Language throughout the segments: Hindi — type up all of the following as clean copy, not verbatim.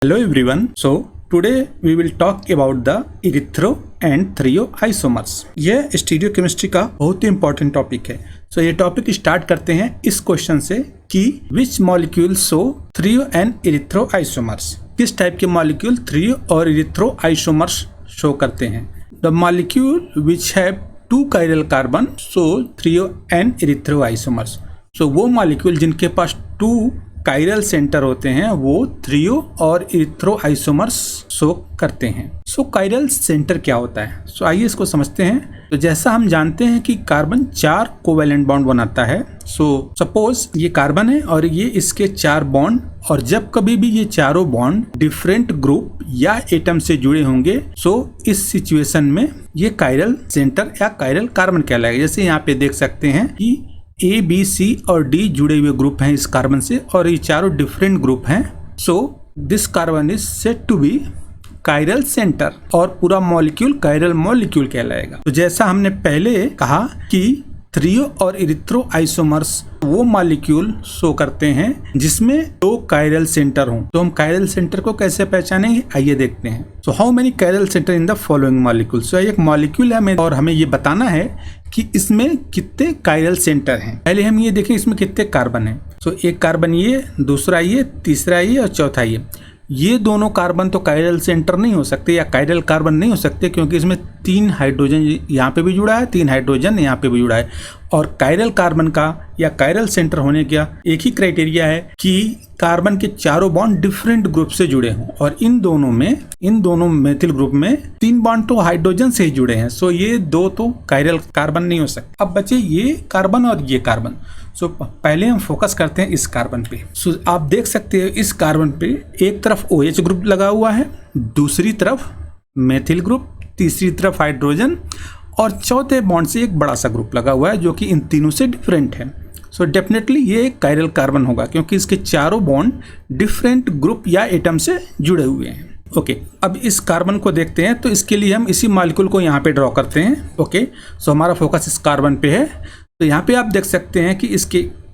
Hello everyone. So today we will talk about the erythro and thrio isomers. यह स्टीरियोकेमिस्ट्री का बहुत ही इंपॉर्टेंट टॉपिक है. So ये टॉपिक स्टार्ट करते हैं इस क्वेश्चन से कि which molecule show thrio and erythro isomers. किस टाइप के मॉलिक्यूल थ्रियो और इरिथ्रो आइसोमर्स शो करते हैं. The molecule which have two chiral carbon show thrio and erythro isomers. So वो मॉलिक्यूल जिनके पास टू कायरल सेंटर होते हैं वो थ्रियो और इरिथ्रो आइसोमर्स शो करते हैं. सो कायरल सेंटर क्या होता है? सो आइए इसको समझते हैं. तो जैसा हम जानते हैं कि कार्बन 4 कोवैलेंट बॉन्ड बनाता है. सो सपोज ये कार्बन है और ये इसके 4 बॉन्ड, और जब कभी भी ये चारों बॉन्ड डिफरेंट ग्रुप या एटम से जुड़े होंगे सो इस सिचुएशन में ये कायरल सेंटर या कायरल कार्बन कहलाएगा. जैसे यहाँ पे देख सकते हैं कि ए बी सी और डी जुड़े हुए ग्रुप हैं इस कार्बन से और ये चारों डिफरेंट ग्रुप हैं. So this carbon is said to be chiral centre और पूरा मॉलिक्यूल कायरल मॉलिक्यूल कहलाएगा. तो जैसा हमने पहले कहा कि थ्रियो और इरिथ्रो आइसोमर्स वो मॉलिक्यूल शो करते हैं जिसमें 2 कायरल सेंटर हों. तो हम कायरल सेंटर को कैसे पहचानेंगे, आइए देखते हैं. So how many chiral centre in the following molecule. So एक मॉलिक्यूल है और हमें ये बताना है कि इसमें कितने कायरल सेंटर हैं. पहले हम ये देखें इसमें कितने कार्बन हैं. सो एक कार्बन ये, दूसरा ये, तीसरा ये और चौथा ये दोनों कार्बन तो कायरल सेंटर नहीं हो सकते या कायरल कार्बन नहीं हो सकते क्योंकि इसमें 3 हाइड्रोजन यहाँ पे भी जुड़ा है, 3 हाइड्रोजन यहाँ पे भी जुड़ा है. और कायरल कार्बन का या कायरल सेंटर होने का एक ही क्राइटेरिया है कि कार्बन के चारों बॉन्ड डिफरेंट ग्रुप से जुड़े हों और इन दोनों मेथिल ग्रुप में 3 बॉन्ड तो हाइड्रोजन से ही जुड़े हैं. सो ये 2 तो कायरल कार्बन नहीं हो सकते. अब बचे ये कार्बन और ये कार्बन. सो पहले हम फोकस करते हैं इस कार्बन पे. सो आप देख सकते हो इस कार्बन पे एक तरफ OH ग्रुप लगा हुआ है, दूसरी तरफ मेथिल ग्रुप, तीसरी तरफ हाइड्रोजन और चौथे बॉन्ड से एक बड़ा सा ग्रुप लगा हुआ है जो कि इन तीनों से डिफरेंट है. सो डेफिनेटली ये एक कायरल कार्बन होगा क्योंकि इसके चारों बॉन्ड डिफरेंट ग्रुप या एटम से जुड़े हुए हैं. ओके, अब इस कार्बन को देखते हैं. तो इसके लिए हम इसी मॉलिक्यूल को यहाँ पे ड्रॉ करते हैं. ओके, सो हमारा फोकस इस कार्बन पे है. तो यहाँ पे आप देख सकते हैं कि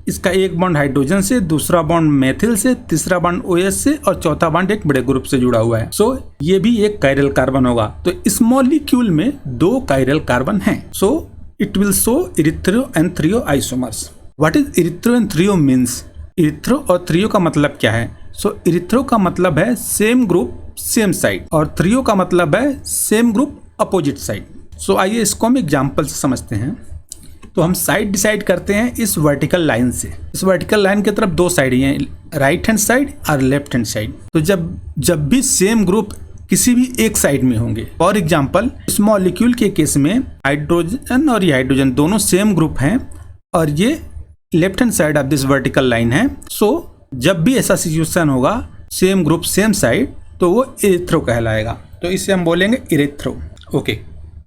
इसका एक बॉन्ड हाइड्रोजन से, दूसरा बॉन्ड मेथिल से, तीसरा बॉन्ड OH से और चौथा बॉन्ड एक बड़े ग्रुप से जुड़ा हुआ है. सो ये भी एक कायरल कार्बन होगा. तो इस मॉलिक्यूल में 2 कायरल कार्बन हैं. So it will show erythro and threo isomers. What is erythro and threo means? Erythro और थ्रियो का मतलब क्या है? सो इरिथ्रो का मतलब है सेम ग्रुप सेम साइड और थ्रियो का मतलब है सेम ग्रुप अपोजिट साइड. सो आइए इसको हम एग्जाम्पल से समझते हैं. तो हम साइड डिसाइड करते हैं इस वर्टिकल लाइन से. इस वर्टिकल लाइन की तरफ 2 साइड हैं, राइट हैंड साइड और लेफ्ट हैंड साइड. तो जब भी सेम ग्रुप किसी भी एक साइड में होंगे, फॉर एग्जांपल इस मॉलिक्यूल के केस में हाइड्रोजन और ये हाइड्रोजन दोनों सेम ग्रुप हैं और ये left hand side of this vertical line है. सो जब भी ऐसा सिचुएशन होगा सेम ग्रुप सेम साइड तो वो इरिथ्रो कहलाएगा. तो इसे हम बोलेंगे इरिथ्रो. ओके,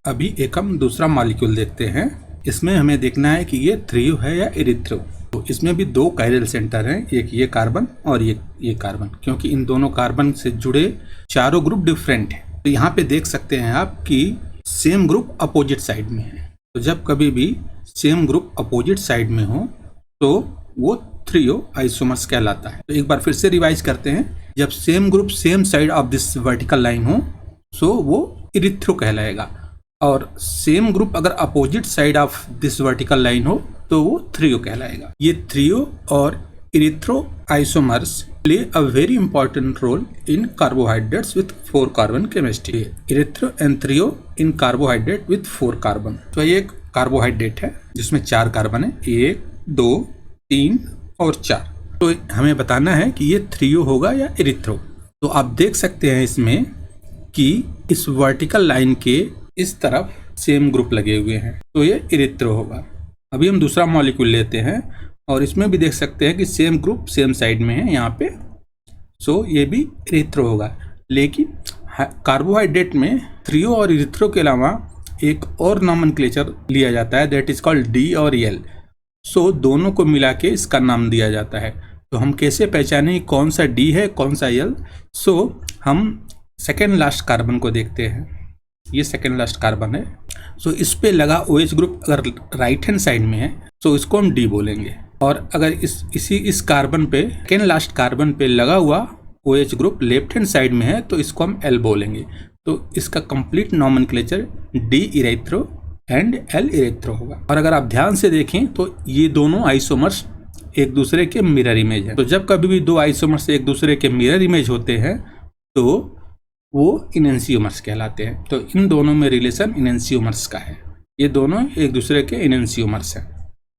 अभी एक हम दूसरा मॉलिक्यूल देखते हैं. इसमें हमें देखना है कि ये थ्रियो है या इरिथ्रो. तो इसमें भी 2 कायरल सेंटर हैं, एक ये कार्बन और ये कार्बन, क्योंकि इन दोनों कार्बन से जुड़े चारों ग्रुप डिफरेंट हैं. तो यहाँ पे देख सकते हैं आप कि सेम ग्रुप अपोजिट साइड में है. तो जब कभी भी सेम ग्रुप अपोजिट साइड में हो तो वो थ्रियो आइसोमर्स कहलाता है. तो एक बार फिर से रिवाइज करते हैं. जब same group same side of this vertical line हो सो वो इरिथ्रो कहलाएगा और सेम ग्रुप अगर opposite side of this vertical line हो तो वो थ्रियो कहलाएगा. ये थ्रियो और erythro isomers play a very important role in carbohydrates with 4 carbon chemistry. Erythro and threo in carbohydrate with 4 carbon. तो ये एक कार्बोहाइड्रेट है जिसमें 4 कार्बन है, 1 2 3 और 4. तो हमें बताना है कि ये थ्रियो होगा या इरिथ्रो. तो आप देख सकते हैं इसमें कि इस वर्टिकल लाइन के इस तरफ सेम ग्रुप लगे हुए हैं तो ये इरिथ्रो होगा. अभी हम दूसरा मॉलिक्यूल लेते हैं और इसमें भी देख सकते हैं कि सेम ग्रुप सेम साइड में है यहाँ पे. सो ये भी इरिथ्रो होगा. लेकिन कार्बोहाइड्रेट में थ्रियो और इरिथ्रो के अलावा एक और नॉमेनक्लेचर लिया जाता है, दैट इज कॉल्ड D और L. सो दोनों को मिला के इसका नाम दिया जाता है. तो हम कैसे पहचाने कौन सा D है कौन सा L? सो हम सेकेंड लास्ट कार्बन को देखते हैं. ये सेकेंड लास्ट कार्बन है. सो इस पे लगा OH ग्रुप अगर राइट हैंड साइड में है तो इसको हम D बोलेंगे. और अगर इस कार्बन पे सेकेंड लास्ट कार्बन पे लगा हुआ OH group left hand side में है तो इसको हम L बोलेंगे। तो इसका complete nomenclature D erythro and L erythro होगा। और अगर आप ध्यान से देखें तो ये दोनों आइसोमर्स एक दूसरे के मिरर इमेज है। तो जब कभी भी दो आइसोमर्स एक दूसरे के मिरर इमेज होते हैं तो वो इनेंसियोमर्स कहलाते हैं। तो इन दोनों में रिलेशन इनेंसियोमर्स का है, ये दोनों एक दूसरे के इनेंसियोमर्स हैं।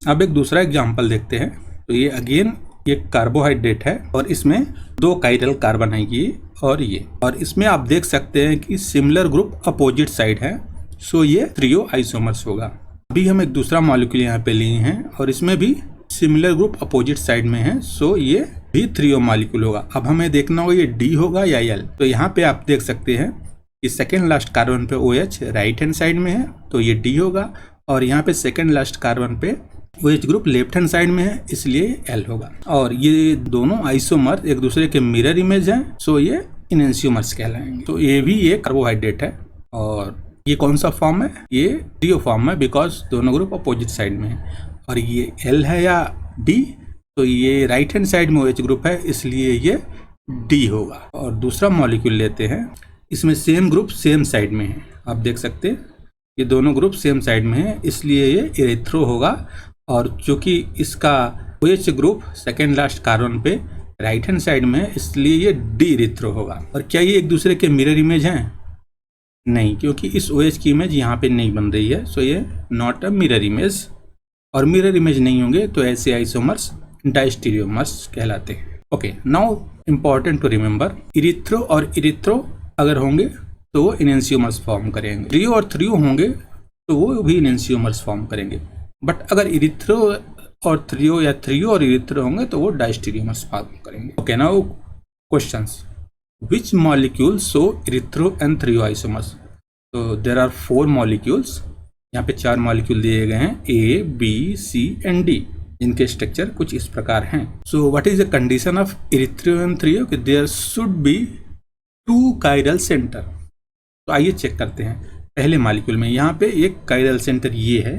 अब एक दूसरा एग्जांपल देखते हैं। तो ये अगेन ये कार्बोहाइड्रेट है और इसमें 2 काइरल कार्बन है ये और ये, और इसमें आप देख सकते हैं कि सिमिलर ग्रुप अपोजिट साइड है। सो ये ट्रियो आइसोमर्स होगा। अभी हम एक दूसरा मॉलिक्यूल यहाँ पे लिए हैं और इसमें भी सिमिलर ग्रुप अपोजिट साइड में है। सो ये भी ट्रियो मॉलिक्यूल होगा। अब हमें देखना होगा ये D होगा या L। तो यहाँ पे आप देख सकते हैं कि सेकेंड लास्ट कार्बन पे OH राइट हैंड साइड में है तो ये D होगा, और यहाँ पे सेकेंड लास्ट कार्बन पे OH group left hand side में है इसलिए L होगा। और ये दोनों आइसोमर एक दूसरे के मिरर इमेज हैं, सो ये इनेंसियोमर्स कहलाएंगे। तो ये भी एक कार्बोहाइड्रेट है और ये कौन सा फॉर्म है, ये ट्रियो फॉर्म है बिकॉज दोनों ग्रुप अपोजिट साइड में है। और ये L है या D, तो ये राइट हैंड साइड में OH ग्रुप है इसलिए ये D होगा। और दूसरा मॉलिक्यूल लेते हैं, इसमें सेम ग्रुप सेम साइड में है। आप देख सकते हैं ये दोनों ग्रुप सेम साइड में है इसलिए ये इरेथ्रो होगा। और चूंकि इसका OH group second last carbon पे राइट हैंड साइड में है इसलिए ये D इरेथ्रो होगा। और क्या ये एक दूसरे के मिरर इमेज हैं? नहीं, क्योंकि इस OH की इमेज यहाँ पे नहीं बन रही है। सो ये नॉट अ मिरर इमेज, और मिरर इमेज नहीं होंगे तो ऐसे आइसोमर्स डायस्टीरियोमर्स कहलाते हैं। Okay, now important to remember, erythro और इरिथ्रो अगर होंगे तो वो इनेंसियोमर्स फॉर्म करेंगे। ट्रियो और थ्रियो होंगे तो वो भी इनेंसियोमर्स फॉर्म करेंगे। बट अगर इरिथ्रो और थ्रियो या थ्रियो और इरिथ्रो होंगे तो वो डायस्टीरियोमर्स फॉर्म करेंगे। Okay, now questions, which molecules show erythro and trio isomers? So there are 4 molecules, यहाँ पे 4 मॉलिक्यूल दिए गए हैं A, B, C and D, जिनके स्ट्रक्चर कुछ इस प्रकार हैं। So what is the condition of erythro and trio? कि there should be 2 chiral center। तो आइए चेक करते हैं। पहले मॉलिक्यूल में यहाँ पे एक काइरल सेंटर ये है,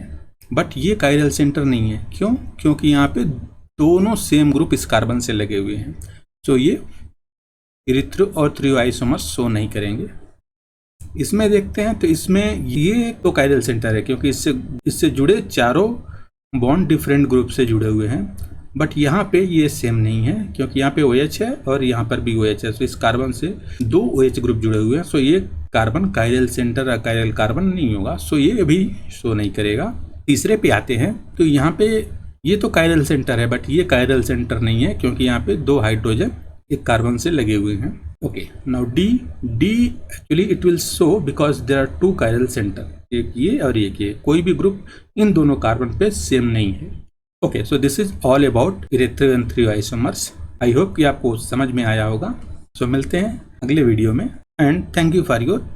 बट ये काइरल सेंटर नहीं है। क्यों? क्योंकि यहाँ पे दोनों सेम ग्रुप इस कार्बन से लगे हुए हैं। तो ये इरिथ्रो और थ्रियो आइसोमर्स शो नहीं करेंगे। इसमें देखते हैं तो इसमें ये तो काइरल सेंटर है क्योंकि इससे जुड़े चारों बॉन्ड डिफरेंट ग्रुप से जुड़े हुए हैं। बट यहाँ पे ये सेम नहीं है क्योंकि यहाँ पे OH है और यहाँ पर भी OH है। तो इस कार्बन से 2 OH ग्रुप जुड़े हुए हैं। सो ये कार्बन काइरल सेंटर या काइरल कार्बन नहीं होगा। सो ये भी शो नहीं करेगा। तीसरे पे आते हैं तो यहाँ पे ये तो काइरल सेंटर है बट ये काइरल सेंटर नहीं है क्योंकि यहाँ पे 2 हाइड्रोजन एक कार्बन से लगे हुए हैं। Okay, now D actually it will show because there are 2 chiral centre, एक ये और एक ये। कोई भी ग्रुप इन दोनों कार्बन पे सेम नहीं है। Okay, so this is all about erythro and threo isomers. I hope कि आपको समझ में आया होगा। सो मिलते हैं अगले वीडियो में and thank you for your